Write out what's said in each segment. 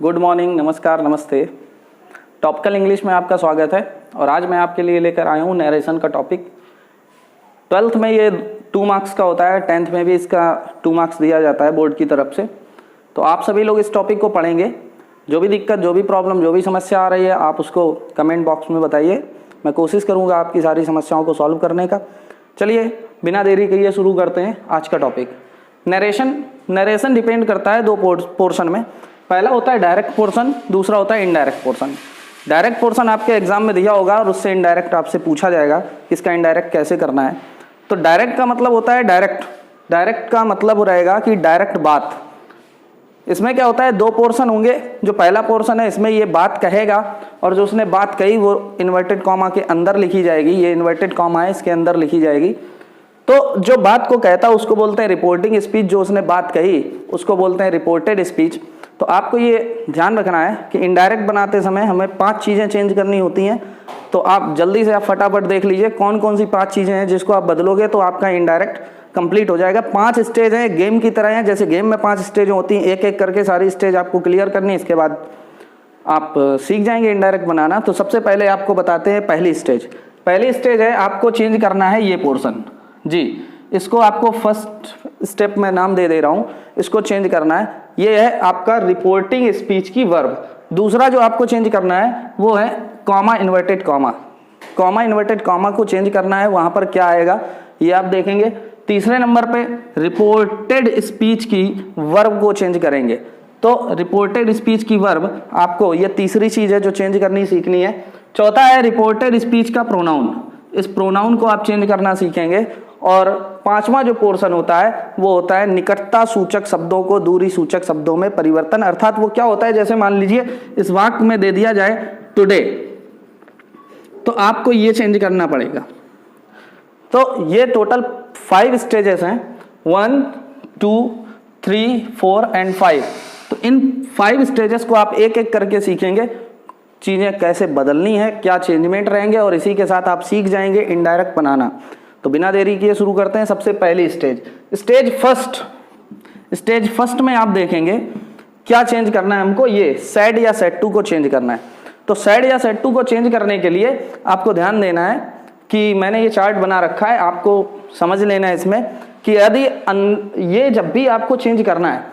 Good morning, नमस्कार, नमस्ते। Topical English में आपका स्वागत है और आज मैं आपके लिए लेकर आया हूँ नरेशन का टॉपिक। 12th में ये 2 मार्क्स का होता है, 10th में भी इसका 2 मार्क्स दिया जाता है बोर्ड की तरफ से। तो आप सभी लोग इस टॉपिक को पढ़ेंगे। जो भी दिक्कत, जो भी प्रॉब्लम, जो भी समस्या आ रही है आप उसको कमेंट बॉक्स में बताइए। मैं कोशिश करूँगा आपकी सारी समस्याओं को सॉल्व करने का। चलिए बिना देरी किए शुरू करते हैं आज का टॉपिक। नरेशन डिपेंड करता है 2 पोर्शन में। पहला होता है डायरेक्ट पोर्शन, दूसरा होता है इनडायरेक्ट पोर्शन। डायरेक्ट पोर्शन आपके एग्जाम में दिया होगा और उससे इनडायरेक्ट आपसे पूछा जाएगा कि इसका इनडायरेक्ट कैसे करना है। तो डायरेक्ट का मतलब होता है डायरेक्ट का मतलब रहेगा कि डायरेक्ट बात। इसमें क्या होता है, 2 पोर्शन होंगे। जो पहला पोर्शन है इसमें ये बात कहेगा और जो उसने बात कही वो इन्वर्टेड कॉमा के अंदर लिखी जाएगी। ये इन्वर्टेड कॉमा है, इसके अंदर लिखी जाएगी। तो जो बात को कहता है उसको बोलते हैं रिपोर्टिंग स्पीच। जो उसने बात कही उसको बोलते हैं रिपोर्टेड स्पीच। तो आपको ये ध्यान रखना है कि इनडायरेक्ट बनाते समय हमें 5 चीज़ें चेंज करनी होती हैं। तो आप जल्दी से आप फटाफट देख लीजिए कौन कौन सी 5 चीज़ें हैं जिसको आप बदलोगे तो आपका इनडायरेक्ट कंप्लीट हो जाएगा। 5 स्टेज हैं, गेम की तरह हैं। जैसे गेम में 5 स्टेज होती हैं, एक एक करके सारी स्टेज आपको क्लियर करनी है। इसके बाद आप सीख जाएंगे इनडायरेक्ट बनाना। तो सबसे पहले आपको बताते हैं पहली स्टेज है आपको चेंज करना है ये पोर्शन। जी, इसको आपको फर्स्ट स्टेप में नाम दे रहा हूँ, इसको चेंज करना है। ये है आपका रिपोर्टिंग स्पीच की वर्ब। दूसरा जो आपको चेंज करना है वो है कॉमा इन्वर्टेड कॉमा को चेंज करना है। वहां पर क्या आएगा ये आप देखेंगे। तीसरे नंबर पे रिपोर्टेड स्पीच की वर्ब को चेंज करेंगे। तो रिपोर्टेड स्पीच की वर्ब आपको, ये तीसरी चीज है जो चेंज करनी सीखनी है। चौथा है रिपोर्टेड स्पीच का प्रोनाउन। इस प्रोनाउन को आप चेंज करना सीखेंगे। और 5वां जो पोर्शन होता है वो होता है निकटता सूचक शब्दों को दूरी सूचक शब्दों में परिवर्तन। अर्थात वो क्या होता है, जैसे मान लीजिए इस वाक्य में दे दिया जाए टुडे, तो आपको ये चेंज करना पड़ेगा। तो ये टोटल 5 स्टेजेस हैं, 1, 2, 3, 4 एंड 5। तो इन 5 स्टेजेस को आप एक एक करके सीखेंगे, चीजें कैसे बदलनी है, क्या चेंजमेंट रहेंगे, और इसी के साथ आप सीख जाएंगे इनडायरेक्ट बनाना। तो बिना देरी किए शुरू करते हैं। सबसे पहली स्टेज फर्स्ट में आप देखेंगे क्या चेंज करना है हमको। ये सेड या सेड टू को चेंज करना है। तो सेड या सेड टू को चेंज करने के लिए आपको ध्यान देना है कि मैंने ये चार्ट बना रखा है, आपको समझ लेना है इसमें कि यदि ये जब भी आपको चेंज करना है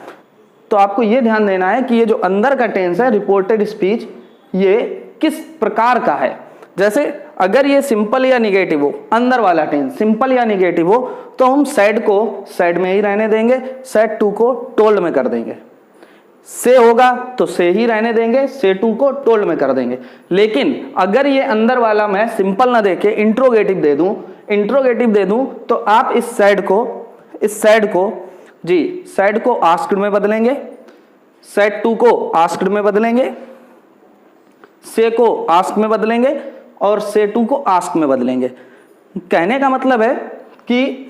तो आपको ये ध्यान देना है कि ये जो अंदर का टेंस है रिपोर्टेड स्पीच, ये किस प्रकार का है। जैसे अगर ये सिंपल या निगेटिव हो, अंदर वाला टेंस सिंपल या निगेटिव हो, तो हम सेड को सेड में ही रहने देंगे, सेड टू को टोल्ड में कर देंगे। से होगा तो से ही रहने देंगे, से टू को टोल्ड में कर देंगे। लेकिन अगर ये अंदर वाला मैं सिंपल ना देके इंट्रोगेटिव दे दूं तो आप इस सेड को आस्क्ड में बदलेंगे, सेड टू को आस्क्ड में बदलेंगे, से को आस्क में बदलेंगे और से टू को आस्क में बदलेंगे। कहने का मतलब है कि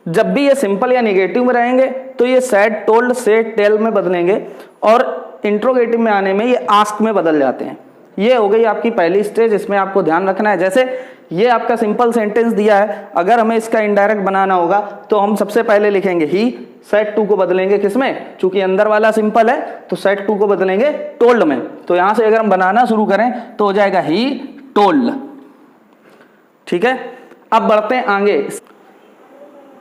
जब भी ये सिंपल या निगेटिव में रहेंगे तो ये सेड, टोल्ड, से, टेल में बदलेंगे और इंट्रोगेटिव में आने में ये आस्क में बदल जाते हैं। ये हो गई आपकी पहली स्टेज। इसमें आपको ध्यान रखना है, जैसे ये आपका सिंपल सेंटेंस दिया है, अगर हमें इसका इनडायरेक्ट बनाना होगा तो हम सबसे पहले लिखेंगे ही, सेड टू को बदलेंगे किसमें, चूंकि अंदर वाला सिंपल है तो सेड टू को बदलेंगे टोल्ड में। तो यहां से अगर हम बनाना शुरू करें तो हो जाएगा ही टोल्ड। ठीक है, अब बढ़ते हैं आगे।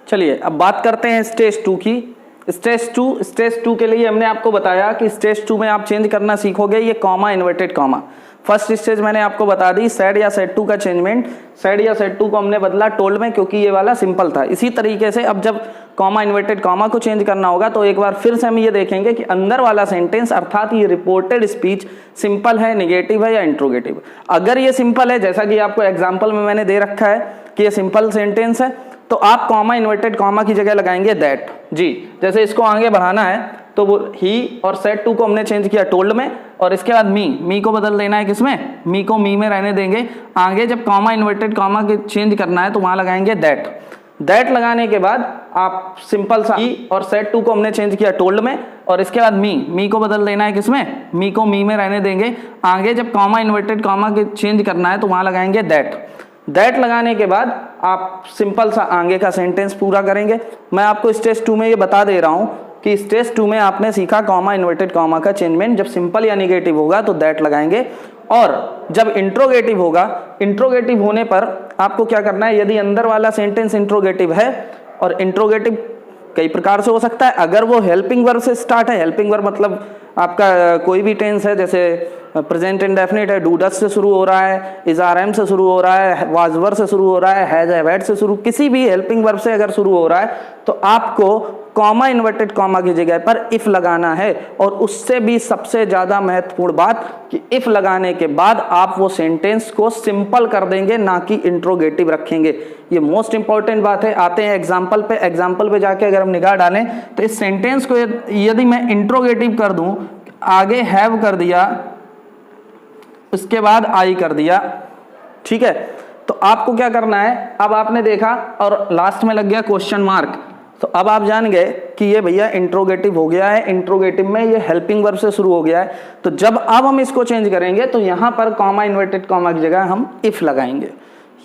चलिए अब बात करते हैं स्टेज 2 की। स्टेज टू के लिए हमने आपको बताया कि स्टेज 2 में आप चेंज करना सीखोगे ये comma inverted comma. First stage मैंने आपको बता दी, सेड या सेड टू का चेंजमेंट। सेड या सेड टू को हमने बदला टोल्ड में, क्योंकि ये वाला सिंपल था। इसी तरीके से अब जब कॉमा इन्वर्टेड कॉमा को चेंज करना होगा तो एक बार फिर से हम ये देखेंगे कि अंदर वाला सेंटेंस अर्थात ये रिपोर्टेड स्पीच सिंपल है, निगेटिव है या इंट्रोगेटिव। अगर ये सिंपल है, जैसा कि आपको एग्जाम्पल में मैंने दे रखा है कि ये सिंपल सेंटेंस है, तो आप कॉमा इन्वर्टेड कॉमा की जगह लगाएंगे दैट। जी, जैसे इसको आगे बढ़ाना है तो वो ही और सेड टू को हमने चेंज किया टोल्ड में, और इसके बाद मी को बदल देना है किसमें, मी को मी में रहने देंगे। आगे जब कॉमा इन्वर्टेड कॉमा के चेंज करना है तो वहां लगाएंगे दैट लगाने के बाद आप सिंपल सा ही और सेड टू को हमने चेंज किया टोल्ड में, और इसके बाद मी को बदल देना है किसमें, मी को मी में रहने देंगे। आगे जब कॉमा इन्वर्टेड कॉमा के चेंज करना है तो वहां लगाएंगे दैट लगाने के बाद आप सिंपल सा आगे का सेंटेंस पूरा करेंगे। मैं आपको स्टेज 2 में ये बता दे रहा हूं कि स्टेज 2 में आपने सीखा कॉमा इन्वर्टेड कॉमा का चेंजमेंट, जब सिंपल या निगेटिव होगा तो दैट लगाएंगे, और जब इंट्रोगेटिव होगा, इंट्रोगेटिव होने पर आपको क्या करना है, यदि अंदर वाला सेंटेंस इंट्रोगेटिव है, और इंट्रोगेटिव कई प्रकार से हो सकता है, अगर वो हेल्पिंग वर्ब से स्टार्ट है, हेल्पिंग वर्ब मतलब आपका कोई भी टेंस है, जैसे प्रेजेंट इंडेफिनिट है, डू डस से शुरू हो रहा है, इज आर एम से शुरू हो रहा है, वाज वर से शुरू हो रहा है, हैज हैव हैड से शुरू, किसी भी हेल्पिंग वर्ब से अगर शुरू हो रहा है तो आपको कॉमा इन्वर्टेड कॉमा की जगह पर इफ लगाना है। और उससे भी सबसे ज्यादा महत्वपूर्ण बात कि इफ लगाने के बाद आप वो सेंटेंस को सिंपल कर देंगे, ना कि इंट्रोगेटिव रखेंगे। ये मोस्ट इंपॉर्टेंट बात है। आते हैं एग्जाम्पल पे। एग्जाम्पल पे जाके अगर हम निगाह डालें तो इस सेंटेंस को यदि मैं इंट्रोगेटिव कर दूं, आगे हैव कर दिया, उसके बाद आई कर दिया, ठीक है, तो आपको क्या करना है, अब आपने देखा और लास्ट में लग गया क्वेश्चन मार्क, तो अब आप जान गए कि ये भैया इंट्रोगेटिव हो गया है, इंट्रोगेटिव में ये हेल्पिंग वर्ब से शुरू हो गया है। तो जब अब हम इसको चेंज करेंगे तो यहां पर कॉमा इन्वर्टेड कॉमा की जगह हम इफ लगाएंगे,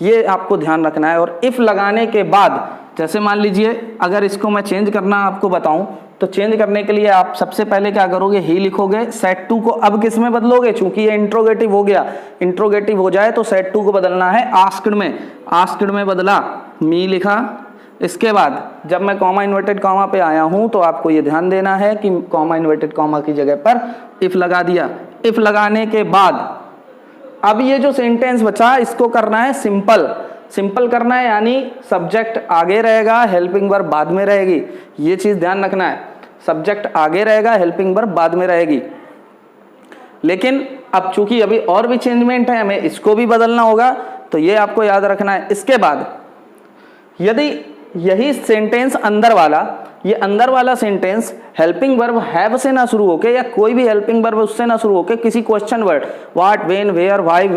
ये आपको ध्यान रखना है। और इफ लगाने के बाद जैसे मान लीजिए अगर इसको मैं चेंज करना आपको बताऊं, तो चेंज करने के लिए आप सबसे पहले क्या करोगे, ही लिखोगे, सेट टू को अब किस में बदलोगे, चूंकि ये इंट्रोगेटिव हो गया, इंट्रोगेटिव हो जाए तो सेट टू को बदलना है आस्क्ड में, आस्क्ड में बदला, मी लिखा। इसके बाद जब मैं कॉमा इन्वर्टेड कॉमा पे आया हूं तो आपको ये ध्यान देना है कि कॉमा इन्वर्टेड कॉमा की जगह पर इफ लगा दिया। इफ लगाने के बाद अब ये जो सेंटेंस बचा इसको करना है सिंपल, सिंपल करना है, यानी सब्जेक्ट आगे रहेगा, हेल्पिंग वर्ब बाद में रहेगी, ये चीज ध्यान रखना है। सब्जेक्ट आगे रहेगा, हेल्पिंग वर्ब बाद में रहेगी। लेकिन अब चूंकि अभी और भी चेंजमेंट है, हमें इसको भी बदलना होगा, तो ये आपको याद रखना है। इसके बाद यदि यही सेंटेंस अंदर वाला, ये अंदर वाला सेंटेंस हेल्पिंग वर्ब हैव से ना शुरू होके, या कोई भी हेल्पिंग वर्ब उससे ना शुरू होके, किसी question word what, when, where, why,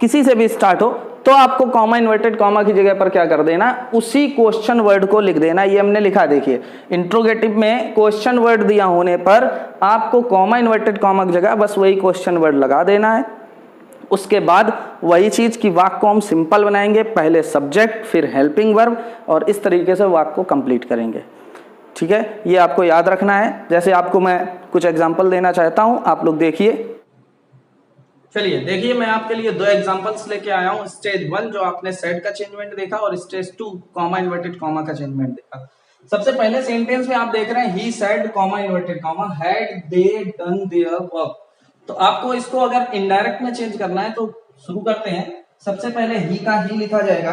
किसी से भी स्टार्ट हो, तो आपको कॉमा इन्वर्टेड कॉमा की जगह पर क्या कर देना, उसी क्वेश्चन वर्ड को लिख देना। ये हमने लिखा, देखिए इंट्रोगेटिव में क्वेश्चन वर्ड दिया होने पर आपको कॉमा इन्वर्टेड कॉमा की जगह बस वही क्वेश्चन वर्ड लगा देना है। उसके बाद वही चीज की वाक्य को हम सिंपल बनाएंगे, पहले सब्जेक्ट फिर हेल्पिंग वर्ब, और इस तरीके से वाक्य को कंप्लीट करेंगे। ठीक है, ये आपको याद रखना है। जैसे आपको मैं कुछ एग्जांपल देना चाहता हूं, आप लोग देखिए। चलिए देखिए, मैं आपके लिए दो एग्जांपल्स लेके आया हूं। स्टेज 1 जो आपने सेट का चेंजमेंट देखा, और स्टेज 2 कॉमा इन्वर्टेड कॉमा का चेंजमेंट देखा। सबसे पहले सेंटेंस में आप देख रहे हैं he said comma inverted comma had they done their work. तो आपको इसको अगर इनडायरेक्ट में चेंज करना है तो शुरू करते हैं। सबसे पहले ही का ही लिखा जाएगा,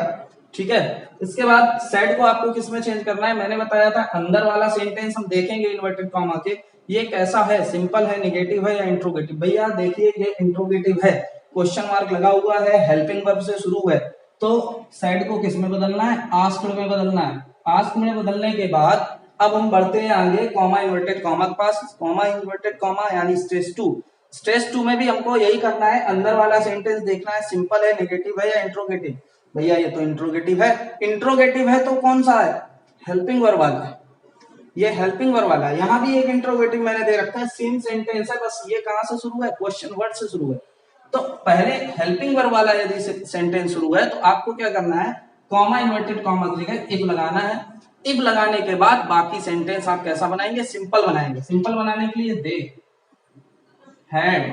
ठीक है। इसके बाद सेड को आपको किस में चेंज करना है, मैंने बताया था अंदर वाला सेंटेंस हम देखेंगे इन्वर्टेड कॉमा के, ये कैसा है, सिंपल है, निगेटिव है या इंट्रोगेटिव। भैया देखिए ये इंट्रोगेटिव है, क्वेश्चन मार्क लगा हुआ है, हेल्पिंग वर्ब से शुरू है, तो सेड को किस में बदलना है, आस्क्ड में बदलना है। आस्क्ड में बदलने के बाद अब हम बढ़ते हैं आगे कॉमा इन्वर्टेड कॉमा के पास। कॉमा इन्वर्टेड कॉमा यानी स्टेज 2। स्टेज 2 में भी हमको यही करना है, अंदर वाला सेंटेंस देखना है सिंपल है, निगेटिव है या इंट्रोगेटिव। भैया ये तो इंट्रोगेटिव है, इंट्रोगेटिव है तो कौन सा है, हेल्पिंग वर्ब वाला, ये हेल्पिंग वर्ब वाला। यहाँ भी एक इंट्रोगेटिव मैंने दे रखा है, सेम सेंटेंस है, बस ये कहां से शुरू है, क्वेश्चन वर्ड से शुरू है। तो पहले हेल्पिंग वर्ब वाला यदि सेंटेंस शुरू है तो आपको क्या करना है, कॉमा इन्वर्टेड कॉमा की जगह इफ लगाना है। इफ लगाने के बाद बाकी सेंटेंस आप कैसा बनाएंगे, सिंपल बनाएंगे। सिंपल बनाने के लिए they had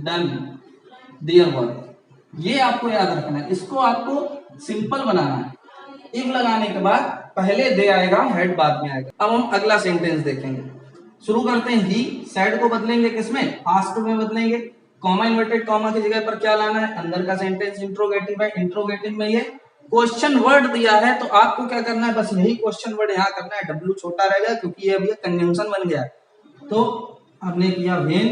done their work, ये आपको याद रखना है, इसको आपको सिंपल बनाना है। इफ लगाने के बाद पहले दे आएगा, हेड बाद में आएगा। अब हम अगला सेंटेंस देखेंगे। शुरू करते हैं, ही सेड को बदलेंगे किसमें, आस्क्ड में बदलेंगे। कॉमा इन्वर्टेड कॉमा की जगह पर क्या लाना है, अंदर का सेंटेंस इंट्रोगेटिव है, इंट्रोगेटिव में ये क्वेश्चन वर्ड दिया है, तो आपको क्या करना है, बस यही क्वेश्चन वर्ड यहाँ करना है। डब्ल्यू छोटा रहेगा क्योंकि ये अभी कंजंक्शन बन गया है। तो हमने किया वेन,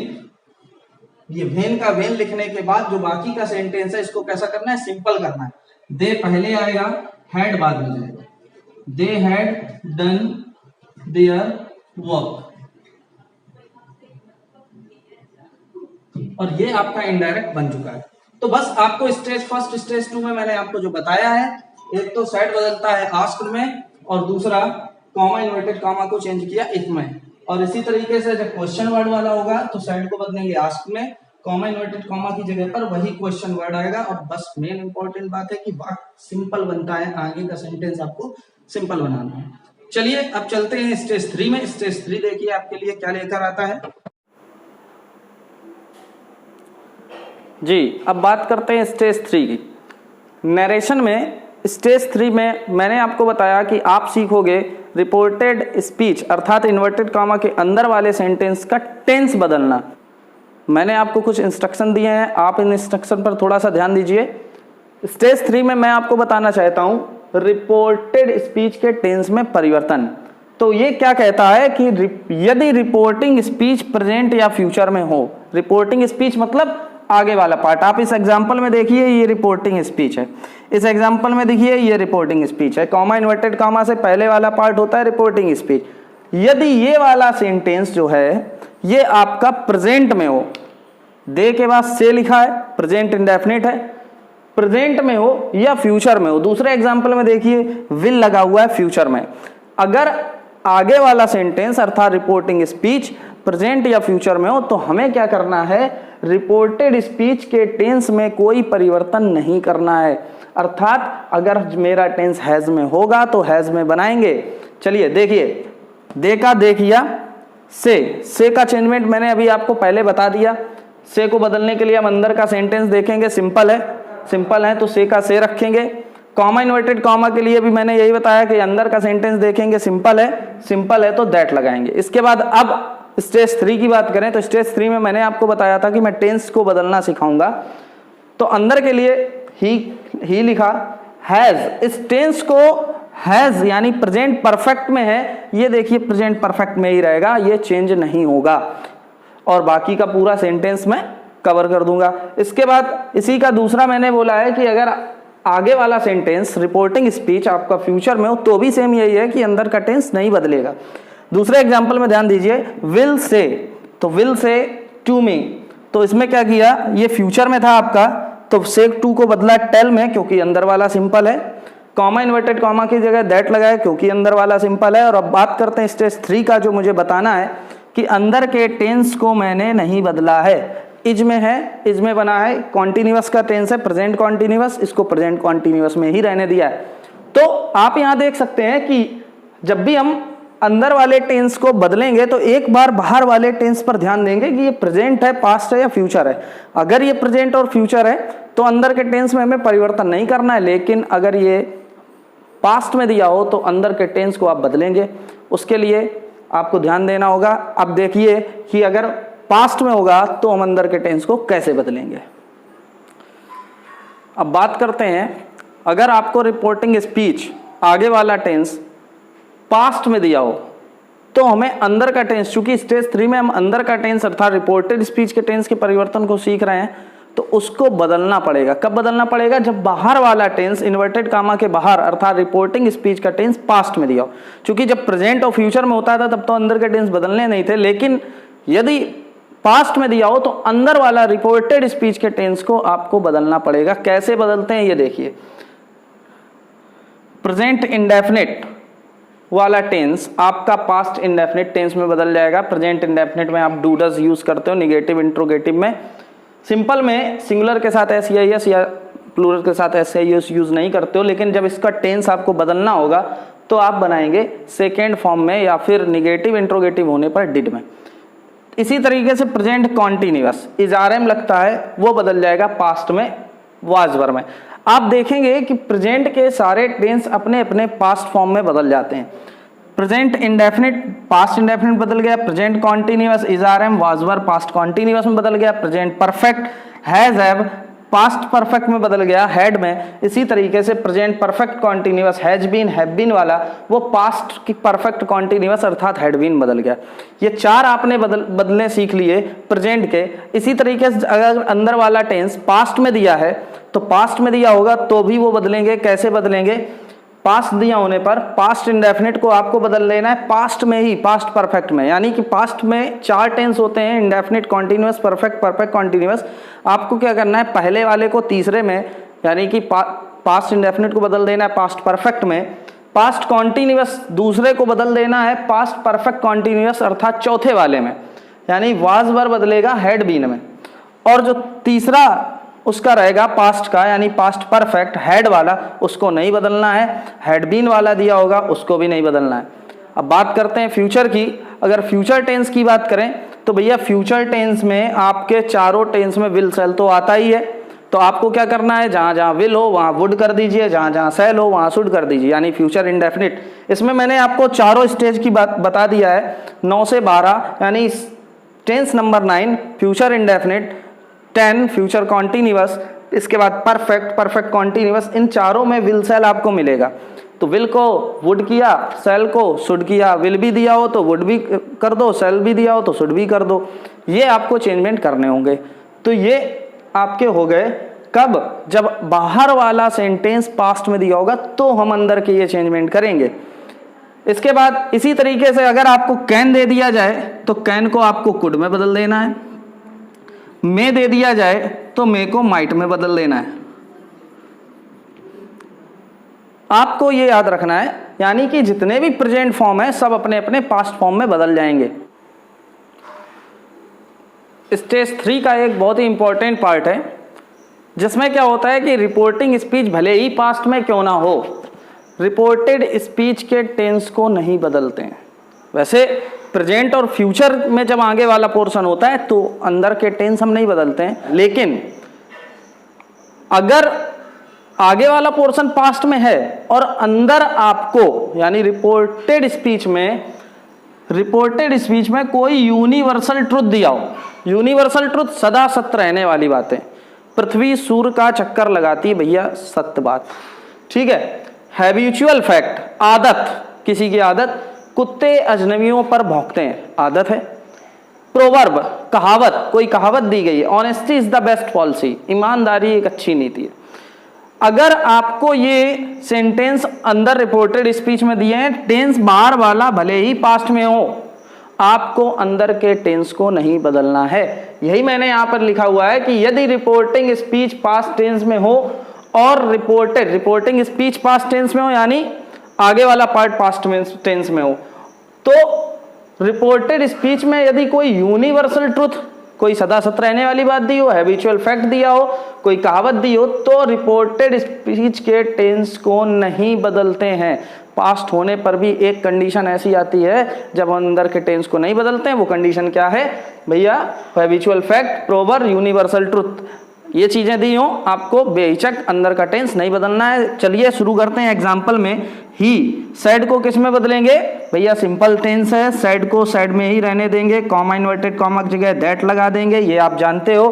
ये वेन का वेन लिखने के बाद जो बाकी का सेंटेंस है इसको कैसा करना है, सिंपल करना है। दे पहले आएगा, हेड बाद में जाएगा। They had done their work, और ये आपका इनडायरेक्ट बन चुका है। तो बस आपको स्टेज फर्स्ट स्टेज 2 में मैंने आपको जो बताया है, एक तो सेड बदलता है आस्क्ड में, और दूसरा कॉमा इन्वर्टेड कॉमा को चेंज किया इफ में। और इसी तरीके से जब क्वेश्चन वर्ड वाला होगा तो सेड को बदलेंगे आस्क्ड में, कॉमा इन्वर्टेड कॉमा की जगह पर वही क्वेश्चन वर्ड आएगा। और बस मेन इंपॉर्टेंट बात है कि वाक्य सिंपल बनता है, आगे का सेंटेंस आपको सिंपल बनाना है। चलिए अब चलते हैं स्टेज 3 में। स्टेज 3 देखिए आपके लिए क्या लेकर आता है। जी अब बात करते हैं स्टेज 3 की। नरेशन में स्टेज 3 में मैंने आपको बताया कि आप सीखोगे रिपोर्टेड स्पीच अर्थात इन्वर्टेड कॉमा के अंदर वाले सेंटेंस का टेंस बदलना। मैंने आपको कुछ इंस्ट्रक्शन दिए हैं, आप इन इंस्ट्रक्शन पर थोड़ा सा ध्यान दीजिए। स्टेज 3 में मैं आपको बताना चाहता हूं रिपोर्टेड स्पीच के टेंस में परिवर्तन। तो ये क्या कहता है कि यदि रिपोर्टिंग स्पीच प्रेजेंट या फ्यूचर में हो, रिपोर्टिंग स्पीच मतलब आगे वाला पार्ट। आप इस एग्जांपल में देखिए ये रिपोर्टिंग स्पीच है, इस एग्जांपल में देखिए ये रिपोर्टिंग स्पीच है। कॉमा इन्वर्टेड कॉमा से पहले वाला पार्ट होता है रिपोर्टिंग स्पीच। यदि ये वाला सेंटेंस जो है ये आपका प्रेजेंट में हो, दे के बाद से लिखा है, प्रेजेंट इंडेफिनिट है, प्रेजेंट में हो या फ्यूचर में हो। दूसरे एग्जांपल में देखिए विल लगा हुआ है फ्यूचर में। अगर आगे वाला सेंटेंस अर्थात रिपोर्टिंग स्पीच प्रेजेंट या फ्यूचर में हो तो हमें क्या करना है, रिपोर्टेड स्पीच के टेंस में कोई परिवर्तन नहीं करना है। अर्थात अगर मेरा टेंस हैज में होगा तो हैज में बनाएंगे। चलिए देखिए, दे का दे किया, से का चेंजमेंट मैंने अभी आपको पहले बता दिया। से को बदलने के लिए हम अंदर का सेंटेंस देखेंगे, सिंपल है तो से का से रखेंगे। कॉमा इन्वर्टेड कॉमा के लिए भी मैंने यही बताया कि अंदर का सेंटेंस देखेंगे, सिंपल है तो दैट लगाएंगे। इसके बाद अब स्टेज 3 की बात करें तो स्टेज 3 में मैंने आपको बताया था कि मैं टेंस को बदलना सिखाऊंगा। तो अंदर के लिए ही लिखा, हैज, इस टेंस को हैज यानी प्रेजेंट परफेक्ट में है, ये देखिए प्रेजेंट परफेक्ट में ही रहेगा, ये चेंज नहीं होगा और बाकी का पूरा सेंटेंस मैं कवर कर दूंगा। इसके बाद इसी का दूसरा मैंने बोला है कि अगर आगे वाला सेंटेंस रिपोर्टिंग स्पीच आपका फ्यूचर में हो तो भी सेम यही है कि अंदर का टेंस नहीं बदलेगा। दूसरे एग्जांपल में ध्यान दीजिए, विल से, तो विल से टू मी, तो इसमें क्या किया, ये फ्यूचर में था आपका तो से टू को बदला टेल में क्योंकि अंदर वाला सिंपल है। कॉमा इन्वर्टेड कॉमा की जगह दैट लगाया क्योंकि अंदर वाला सिंपल है। और अब बात करते हैं स्टेज 3 का, जो मुझे बताना है कि अंदर के टेंस को मैंने नहीं बदला है। इज में है, इज में बना है, कॉन्टिन्यूअस का टेंस है प्रेजेंट कॉन्टिन्यूअस, इसको प्रेजेंट कॉन्टिन्यूअस में ही रहने दिया है। तो आप यहां देख सकते हैं कि जब भी हम अंदर वाले टेंस को बदलेंगे तो एक बार बाहर वाले टेंस पर ध्यान देंगे कि ये प्रेजेंट है, पास्ट है या फ्यूचर है। अगर ये प्रेजेंट और फ्यूचर है तो अंदर के टेंस में हमें परिवर्तन नहीं करना है, लेकिन अगर ये पास्ट में दिया हो तो अंदर के टेंस को आप बदलेंगे। उसके लिए आपको ध्यान देना होगा। अब देखिए कि अगर पास्ट में होगा तो हम अंदर के टेंस को कैसे बदलेंगे। अब बात करते हैं, अगर आपको रिपोर्टिंग स्पीच आगे वाला टेंस पास्ट में दिया हो तो हमें अंदर का टेंस, चूंकि स्टेज 3 में हम अंदर का टेंस अर्थात रिपोर्टेड स्पीच के टेंस के परिवर्तन को सीख रहे हैं, तो उसको बदलना पड़ेगा। कब बदलना पड़ेगा, जब बाहर वाला टेंस इन्वर्टेड कामा के बाहर अर्थात रिपोर्टिंग स्पीच का टेंस पास्ट में दिया हो। चूंकि जब प्रेजेंट और फ्यूचर में होता था तब तो अंदर के टेंस बदलने नहीं थे, लेकिन यदि पास्ट में दिया हो तो अंदर वाला रिपोर्टेड स्पीच के टेंस को आपको बदलना पड़ेगा। कैसे बदलते हैं ये देखिए, प्रेजेंट इंडेफिनिट वाला टेंस आपका पास्ट इंडेफिनिट टेंस में बदल जाएगा। प्रेजेंट इंडेफिनिट में आप डू डज यूज करते हो, निगेटिव इंट्रोगेटिव में। सिंपल में सिंगुलर के साथ एस या प्लूरल के साथ एस यूज नहीं करते हो, लेकिन जब इसका टेंस आपको बदलना होगा तो आप बनाएंगे सेकेंड फॉर्म में या फिर निगेटिव इंट्रोगेटिव होने पर डिड में। इसी तरीके से प्रेजेंट कॉन्टिन्यूअस इजारम लगता है वो बदल जाएगा पास्ट में वाज वर में। आप देखेंगे कि प्रेजेंट के सारे टेंस अपने अपने पास्ट फॉर्म में बदल जाते हैं। प्रेजेंट इंडेफिनिट पास्ट इंडेफिनिट बदल गया, present continuous is are am was were past continuous में बदल गया, present perfect has have past perfect में बदल गया हैड में। इसी तरीके से present perfect continuous has been have been वाला वो पास्ट की परफेक्ट कॉन्टिन्यूअस अर्थात हैड बीन बदल गया। ये चार आपने बदलने सीख लिए प्रेजेंट के। इसी तरीके से अगर अंदर वाला टेंस पास्ट में दिया है तो पास्ट में दिया होगा तो भी वो बदलेंगे। कैसे बदलेंगे, पास्ट दिया होने पर पास्ट इंडेफिनिट को आपको बदल लेना है पास्ट में ही, पास्ट परफेक्ट में। यानी कि पास्ट में चार टेंस होते हैं, indefinite, continuous, perfect, perfect continuous. आपको क्या करना है, पहले वाले को तीसरे में यानी कि पास्ट इंडेफिनिट को बदल देना है पास्ट परफेक्ट में, पास्ट कॉन्टिन्यूअस दूसरे को बदल देना है पास्ट परफेक्ट कॉन्टिन्यूअस अर्थात चौथे वाले में, यानी वाज वर बदलेगा हैड बीन में। और जो तीसरा उसका रहेगा पास्ट का यानी पास्ट परफेक्ट हैड वाला, उसको नहीं बदलना है। हैड बीन वाला दिया होगा उसको भी नहीं बदलना है। अब बात करते हैं फ्यूचर की। अगर फ्यूचर टेंस की बात करें तो भैया फ्यूचर टेंस में आपके चारों टेंस में विल सेल तो आता ही है, तो आपको क्या करना है, जहां जहां विल हो वहां वुड कर दीजिए, जहां जहां सेल हो वहां शुड कर दीजिए, यानी फ्यूचर इंडेफिनिट। इसमें मैंने आपको चारों स्टेज की बात बता दिया है, 9 से 12, यानी tense number 9 future indefinite, 10 future continuous, इसके बाद परफेक्ट, परफेक्ट कॉन्टिन्यूअस, इन चारों में विल सेल आपको मिलेगा। तो विल को वुड किया, सेल को शुड किया, विल भी दिया हो तो वुड भी कर दो, सेल भी दिया हो तो शुड भी कर दो, ये आपको चेंजमेंट करने होंगे। तो ये आपके हो गए कब, जब बाहर वाला सेंटेंस पास्ट में दिया होगा तो हम अंदर के ये चेंजमेंट करेंगे। इसके बाद इसी तरीके से अगर आपको कैन दे दिया जाए तो कैन को आपको कुड में बदल देना है, मे दे दिया जाए तो मे को माइट में बदल देना है। आपको ये याद रखना है, यानी कि जितने भी प्रेजेंट फॉर्म है सब अपने अपने पास्ट फॉर्म में बदल जाएंगे। स्टेज 3 का एक बहुत ही इंपॉर्टेंट पार्ट है, जिसमें क्या होता है कि रिपोर्टिंग स्पीच भले ही पास्ट में क्यों ना हो, रिपोर्टेड स्पीच के टेंस को नहीं बदलते हैं। वैसे प्रेजेंट और फ्यूचर में जब आगे वाला पोर्शन होता है तो अंदर के टेंस हम नहीं बदलते हैं, लेकिन अगर आगे वाला पोर्शन पास्ट में है और अंदर आपको यानी रिपोर्टेड स्पीच में कोई यूनिवर्सल ट्रुथ दिया हो, यूनिवर्सल ट्रुथ सदा सत्य रहने वाली बात है, पृथ्वी सूर्य का चक्कर लगाती है भैया, सत्य बात, ठीक है। हैबिचुअल फैक्ट, आदत, किसी की आदत, कुत्ते अजनबियों पर भौंकते हैं, आदत है। प्रोवर्ब, कहावत, कोई कहावत दी गई है, honesty is the best policy, ईमानदारी एक अच्छी नीति है। अगर आपको ये सेंटेंस अंदर रिपोर्टेड स्पीच में दिए हैं, टेंस बाहर वाला भले ही पास्ट में हो, आपको अंदर के टेंस को नहीं बदलना है। यही मैंने यहां पर लिखा हुआ है कि यदि रिपोर्टिंग स्पीच पास्ट टेंस में हो और रिपोर्टिंग स्पीच पास्ट टेंस में हो, यानी आगे वाला पार्ट पास्ट टेंस में हो, तो रिपोर्टेड स्पीच में यदि कोई यूनिवर्सल ट्रुथ, कोई सदा सत्य रहने वाली बात दी हो, हैबिचुअल फैक्ट दिया हो, कोई कहावत दी हो, तो रिपोर्टेड स्पीच के टेंस को नहीं बदलते हैं। पास्ट होने पर भी एक कंडीशन ऐसी आती है जब अंदर के टेंस को नहीं बदलते हैं, वो कंडीशन क्या है भैया, habitual fact, proverb, universal truth, ये चीजें दी हो, आपको बेहिचक अंदर का टेंस नहीं बदलना है। चलिए शुरू करते हैं एग्जांपल में ही। सैड को किस में बदलेंगे भैया, सिंपल टेंस है, सैड को सैड में ही रहने देंगे, कॉमा इन्वर्टेड कॉमा की जगह दैट लगा देंगे, ये आप जानते हो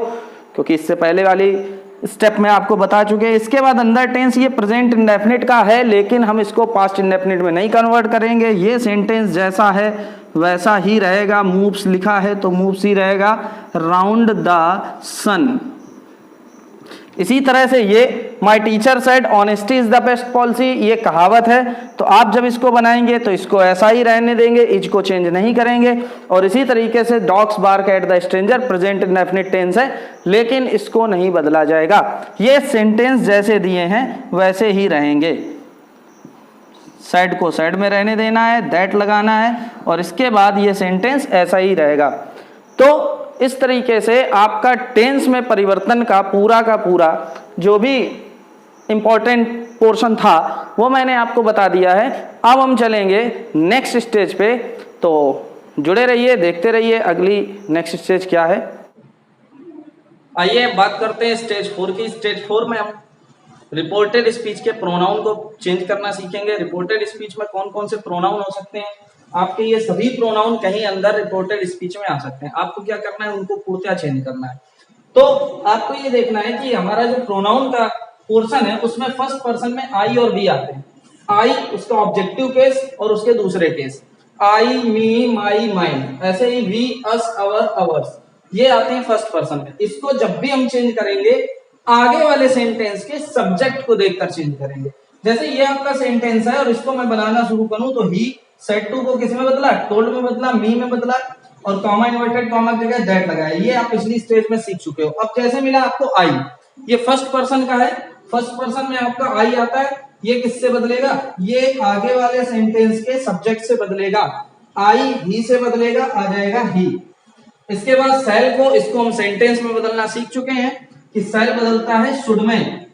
क्योंकि इससे पहले वाली स्टेप में आपको बता चुके हैं। इसके बाद अंदर टेंस ये प्रेजेंट इंडेफिनिट का है, लेकिन हम इसको पास्ट इंडेफिनिट में नहीं कन्वर्ट करेंगे। ये सेंटेंस जैसा है वैसा ही रहेगा, मूव्स लिखा है तो मूव्स ही रहेगा, राउंड द सन। इसी तरह से ये my teacher said honesty is the best policy, ये कहावत है, तो आप जब इसको बनाएंगे तो इसको ऐसा ही रहने देंगे, इज को चेंज नहीं करेंगे। और इसी तरीके से dogs bark at the stranger present indefinite tense है, लेकिन इसको नहीं बदला जाएगा। ये सेंटेंस जैसे दिए हैं वैसे ही रहेंगे, साइड को साइड में रहने देना है, दैट लगाना है, और इसके बाद ये सेंटेंस ऐसा ही रहेगा। तो इस तरीके से आपका टेंस में परिवर्तन का पूरा जो भी इंपॉर्टेंट पोर्शन था वो मैंने आपको बता दिया है। अब हम चलेंगे नेक्स्ट स्टेज पे, तो जुड़े रहिए, देखते रहिए अगली नेक्स्ट स्टेज क्या है। आइए बात करते हैं स्टेज 4 की। स्टेज 4 में हम रिपोर्टेड स्पीच के प्रोनाउन को चेंज करना सीखेंगे। रिपोर्टेड स्पीच में कौन कौन से प्रोनाउन हो सकते हैं, आपके ये सभी प्रोनाउन कहीं अंदर रिपोर्टेड स्पीच में आ सकते हैं। आपको क्या करना है, उनको पूर्णतः चेंज करना है। तो आपको ये देखना है कि हमारा जो प्रोनाउन का पोर्शन है उसमें फर्स्ट पर्सन में आई और वी आते हैं। आई उसका ऑब्जेक्टिव केस और उसके दूसरे केस, आई, मी, माई, माइन, ऐसे ही वी, अस, अवर, अवर्स, ये आते हैं फर्स्ट पर्सन में। इसको जब भी हम चेंज करेंगे आगे वाले सेंटेंस के सब्जेक्ट को देखकर चेंज करेंगे। जैसे ये आपका सेंटेंस है और इसको मैं बनाना शुरू करूं तो ही सेड टू को किस में बदला, टोल्ड में बदला, मी में बदला, और कॉमा इन्वर्टेड कॉमा की जगह दैट लगाया। ये आप पिछली स्टेज में सीख चुके हो। अब जैसे मिला आपको आई, ये फर्स्ट पर्सन का है, फर्स्ट पर्सन में आपका आई आता है, ये किससे बदलेगा, ये आगे वाले सेंटेंस के सब्जेक्ट से बदलेगा, आई ही से बदलेगा, आ जाएगा ही। इसके बाद सेल को, इसको हम सेंटेंस में बदलना सीख चुके हैं कि सेल बदलता है शुड में,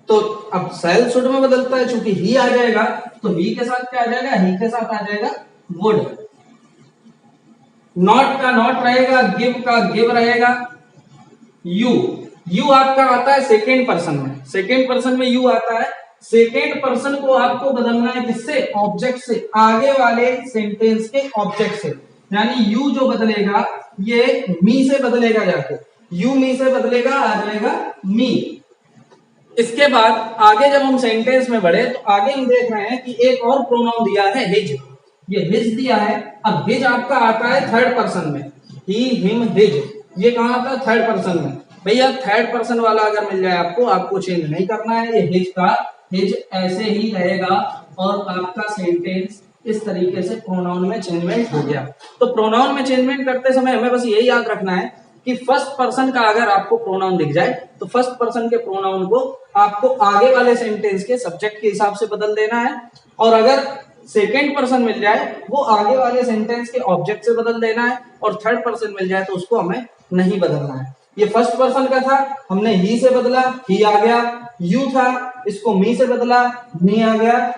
तो अब सेल शुड में बदलता है, चूंकि ही आ जाएगा तो ही के साथ क्या आ जाएगा, ही के साथ आ जाएगा वुड। नॉट का नॉट रहेगा, गिव का गिव रहेगा। यू आपका आता है सेकेंड पर्सन में, सेकेंड पर्सन में यू आता है। सेकेंड पर्सन को आपको बदलना है किससे, ऑब्जेक्ट से, आगे वाले सेंटेंस के ऑब्जेक्ट से। यानी यू जो बदलेगा ये मी से बदलेगा, जाके यू मी से बदलेगा, आ जाएगा मी। इसके बाद आगे जब हम सेंटेंस में बढ़े तो आगे हम देख रहे हैं कि एक और प्रोनाउन दिया है हिज, ये हिज दिया है। अब हिज आपका आता है थर्ड पर्सन में, ही हिम हिज, ये कहां आता है, थर्ड पर्सन में। भैया थर्ड पर्सन वाला अगर मिल जाए आपको चेंज नहीं करना है, ये हिज का हिज ऐसे ही रहेगा और आपका सेंटेंस इस तरीके से प्रोनाउन में चेंजमेंट हो गया। तो प्रोनाउन में चेंजमेंट करते समय हमें बस यही याद रखना है कि फर्स्ट पर्सन का अगर आपको प्रोनाउन दिख जाए तो फर्स्ट पर्सन के प्रोनाउन को आपको आगे वाले सेंटेंस के सब्जेक्ट के हिसाब से बदल देना है, और अगर सेकेंड पर्सन मिल जाए वो आगे वाले सेंटेंस के ऑब्जेक्ट से बदल देना है, और थर्ड पर्सन मिल जाए तो उसको हमें नहीं बदलना है। ये फर्स्ट पर्सन का था, हमने ही से बदला, ही आ गया। यू था, इसको मी से बदला, मी आ गया।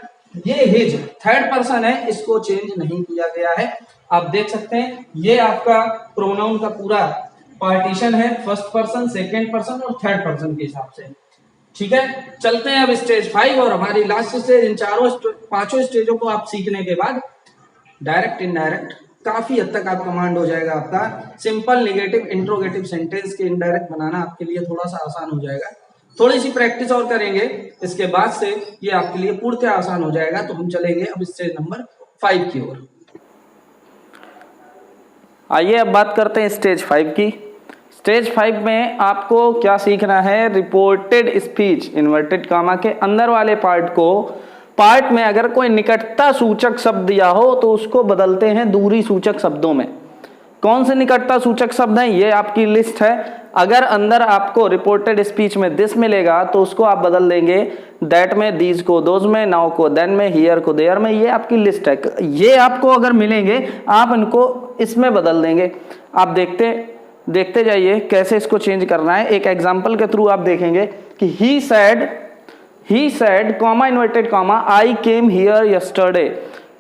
ये हिज थर्ड पर्सन है, इसको चेंज नहीं किया गया है। आप देख सकते हैं ये आपका प्रोनाउन का पूरा पार्टीशन है, फर्स्ट पर्सन, सेकेंड पर्सन और थर्ड पर्सन के हिसाब से। ठीक है, चलते हैं अब स्टेज 5 और हमारी लास्ट स्टेज। इन पांचों स्टेजों को आप सीखने के बाद डायरेक्ट इनडायरेक्ट काफी हद तक आप कमांड हो जाएगा आपका। सिंपल नेगेटिव इंट्रोगेटिव सेंटेंस के इनडायरेक्ट बनाना आपके लिए थोड़ा सा आसान हो जाएगा। थोड़ी सी प्रैक्टिस और करेंगे, इसके बाद से ये आपके लिए पूर्णतः आसान हो जाएगा। तो हम चलेंगे अब स्टेज नंबर 5 की ओर। आइए अब बात करते हैं स्टेज 5 की। स्टेज 5 में आपको क्या सीखना है, रिपोर्टेड स्पीच, इन्वर्टेड कामा के अंदर वाले पार्ट में अगर कोई निकटता सूचक शब्द दिया हो तो उसको बदलते हैं दूरी सूचक शब्दों में। कौन से निकटता सूचक शब्द हैं, ये आपकी लिस्ट है। अगर अंदर आपको रिपोर्टेड स्पीच में दिस मिलेगा तो उसको आप बदल देंगे दैट में, दीज को दोज में, नाउ को देन में, हियर को देयर में। ये आपकी लिस्ट है। ये आपको अगर मिलेंगे आप इनको इसमें बदल देंगे। आप देखते जाइए कैसे इसको चेंज करना है। एक एग्जाम्पल के थ्रू आप देखेंगे कि he said comma inverted comma I came here yesterday.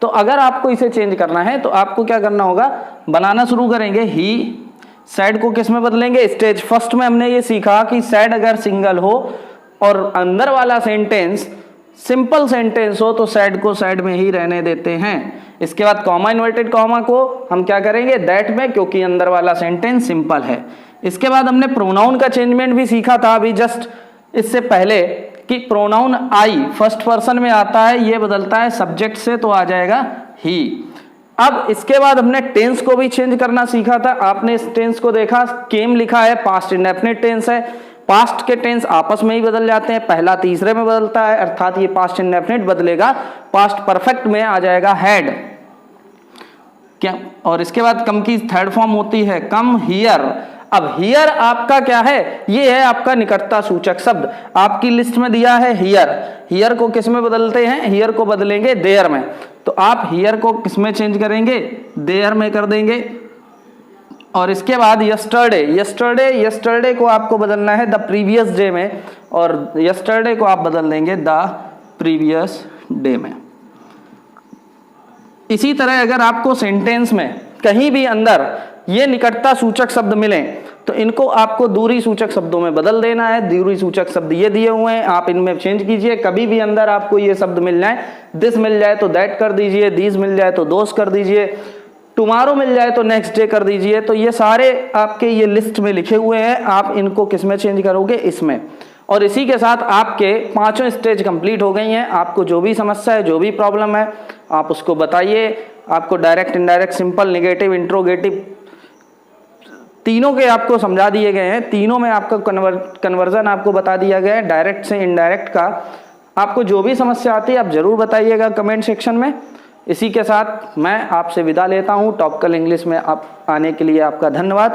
तो अगर आपको इसे चेंज करना है तो आपको क्या करना होगा, बनाना शुरू करेंगे। ही सैड को किस में बदलेंगे, स्टेज फर्स्ट में हमने ये सीखा कि सैड अगर सिंगल हो और अंदर वाला सेंटेंस सिंपल सेंटेंस हो तो सैड को सैड में ही रहने देते हैं। इसके बाद कॉमा इन्वर्टेड कॉमा को हम क्या करेंगे, दैट में, क्योंकि अंदर वाला सेंटेंस सिंपल है। इसके बाद हमने प्रोनाउन का चेंजमेंट भी सीखा था अभी जस्ट इससे पहले कि प्रोनाउन आई फर्स्ट पर्सन में आता है, ये बदलता है सब्जेक्ट से तो आ जाएगा ही। अब इसके बाद हमने टेंस को भी चेंज करना सीखा था। आपने इस टेंस को देखा, केम लिखा है, पास्ट इंडेफिनिट टेंस है। पास्ट के टेंस आपस में ही बदल जाते हैं, पहला तीसरे में बदलता है, अर्थात ये पास्ट इंडेफिनिट बदलेगा, पास्ट परफेक्ट में आ जाएगा हैड क्या। और इसके बाद कम की थर्ड फॉर्म होती है कम हियर। अब हियर आपका क्या है, ये है आपका निकटता सूचक शब्द। आपकी लिस्ट में दिया है हियर को किस में बदलते हैं, हियर को बदलेंगे देयर में। तो आप हियर को किस में चेंज करेंगे, देयर में कर देंगे। और इसके बाद यस्टरडे को आपको बदलना है द प्रीवियस डे में, और यस्टरडे को आप बदल देंगे द प्रीवियस डे में। इसी तरह अगर आपको सेंटेंस में कहीं भी अंदर ये निकटता सूचक शब्द मिले तो इनको आपको दूरी सूचक शब्दों में बदल देना है। दूरी सूचक शब्द ये दिए हुए हैं, आप इनमें चेंज कीजिए। कभी भी अंदर आपको ये शब्द मिल जाए, दिस मिल जाए तो दैट कर दीजिए, दीज मिल जाए तो दोस कर दीजिए, टुमारो मिल जाए तो नेक्स्ट डे कर दीजिए। तो ये सारे आपके ये लिस्ट में लिखे हुए हैं, आप इनको किस में चेंज करोगे, इसमें। और इसी के साथ आपके पांचों स्टेज कंप्लीट हो गई हैं। आपको जो भी समस्या है, जो भी प्रॉब्लम है, आप उसको बताइए। आपको direct indirect simple negative interrogative तीनों के आपको समझा दिए गए हैं। तीनों में आपका कन्वर्जन आपको बता दिया गया है, डायरेक्ट से इनडायरेक्ट का। आपको जो भी समस्या आती है आप जरूर बताइएगा कमेंट सेक्शन में। इसी के साथ मैं आपसे विदा लेता हूं। टॉपिकल इंग्लिश में आप आने के लिए आपका धन्यवाद।